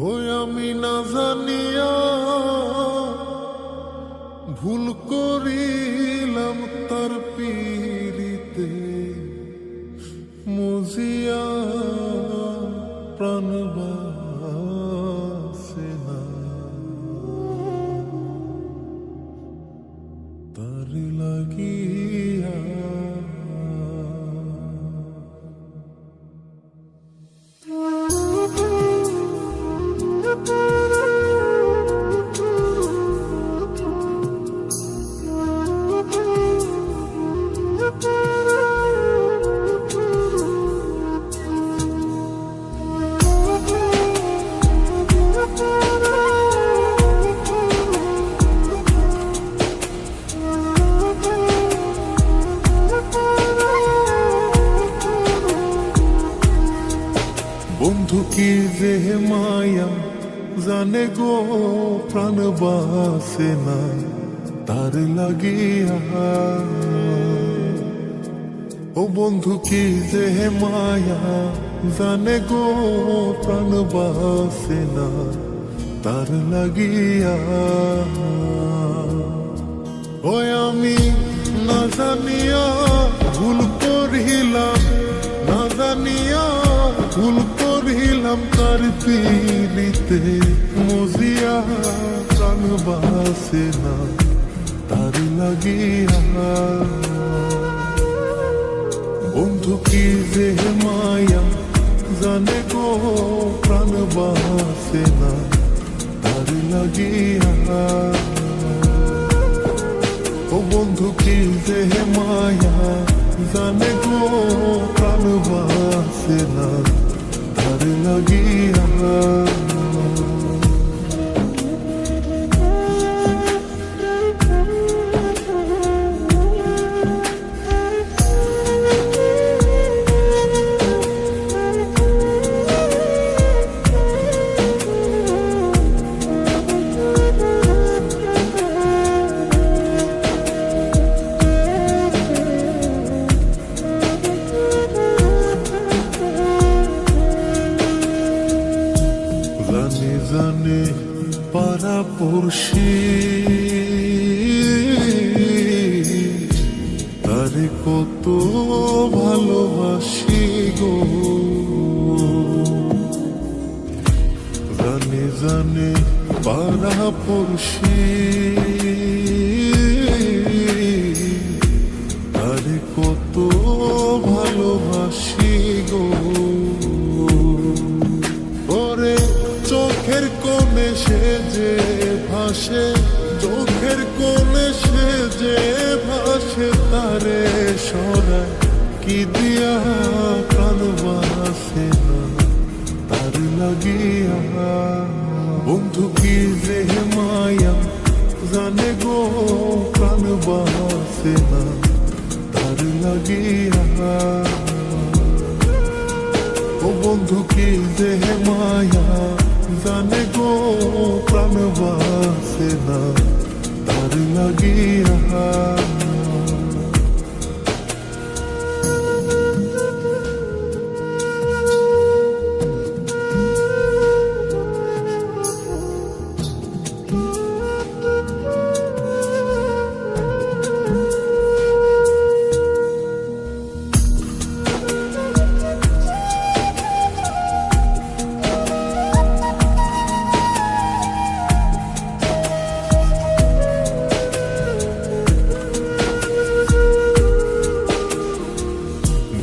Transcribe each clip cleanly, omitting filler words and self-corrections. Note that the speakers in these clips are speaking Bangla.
ওই আমি না জানিয়া ভুল করিলাম তার পীড়িতে মজিয়া প্রাণ বাসে না তার লাগিয়া। বন্ধু কি যে মায়া জানে গো প্রাণ বাসে না তার লাগিয়া। ও বন্ধু কি যে মায়া জানে গো প্রাণ বাসে না তার লাগিয়া। ওই আমি না জানিয়া ভুল করিলাম, না জানিয়া ভুল করিলাম তার পীড়িতে মজিয়া প্রাণ বাসে না তার লাগিয়া। বন্ধু কি যে মায়া জানে গো প্রাণ বাসে না তার লাগিয়া। ও বন্ধু কি যে মায়া জানে গো প্রাণ বাসে না তার লাগিয়া। জানে জানে পাড়া পড়শি তারে কত ভালোবাসি গো। জানে জানে পাড়া পড়শি তারে কত ভালোবাসি গো। ওরে চোখের কোণে সে যে ভাসে, চোখের কোণে সে যে ভাসে তারে সরায় কি দিয়া প্রাণ বাসে না তার লাগিয়া। বন্ধু কি যে মায়া জানে গো প্রাণ বাসে না তার লাগিয়া। ও বন্ধু কি যে মায়া জানে গো প্রাণ বাসে না তার লাগিয়া।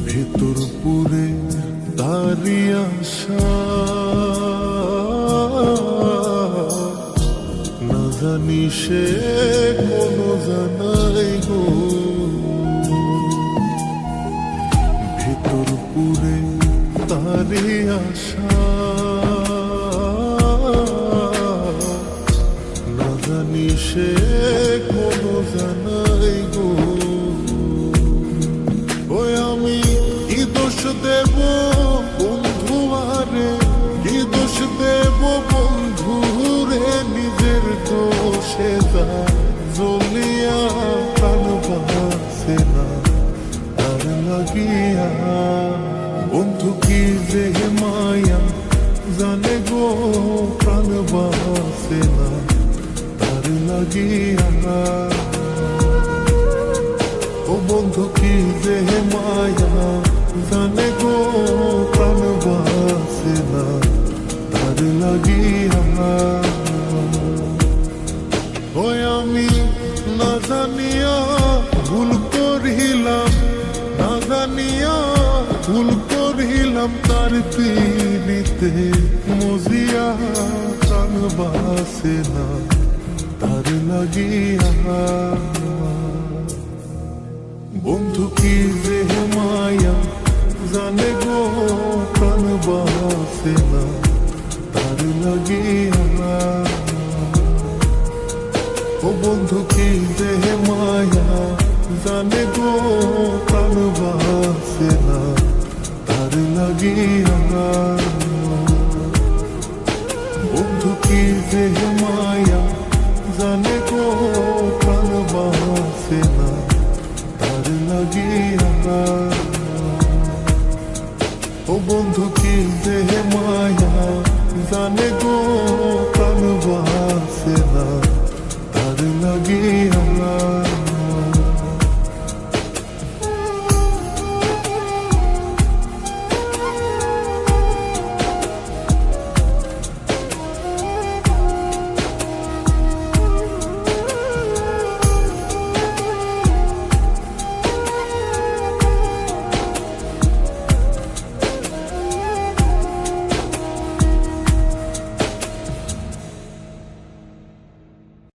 ভেতর পুরে তারি আশা না জানি সে কোনো জানাই গো। ভেতর পুরে তারি আশা না জানি সে কোনো জানাই গো। ওই আমি কি দোষ দেব বন্ধু আরে, কি দোষ দেব বন্ধু রে, নিজের দোষে যা জ্বলিয়া প্রাণ বাসে না তার লাগিয়া। বন্ধু কি যে মায়া জানে গো প্রাণ বাসে না তার লাগিয়া। ও বন্ধু কি যে মায়া জানে গো প্রাণ বাসে না তার লাগিয়া। ওই আমি না জানিয়া ভুল করিলাম, না জানিয়া ভুল করিলাম তার পিড়িতে মজিয়া প্রাণ বাসে না তার লাগিয়া। বন্ধু কি যে মায়া জানে গো প্রাণ বাসে না তার লাগিয়া। ও বন্ধু কি যে মায়া জানে গো প্রাণ বাসে না তার লাগিয়া। বন্ধু কি যে মায়া জানে গো প্রাণ বাসে না তার লাগিয়া। ও বন্ধু কি যে মায়া জানে গো প্রাণ বাসে না তার লাগিয়া।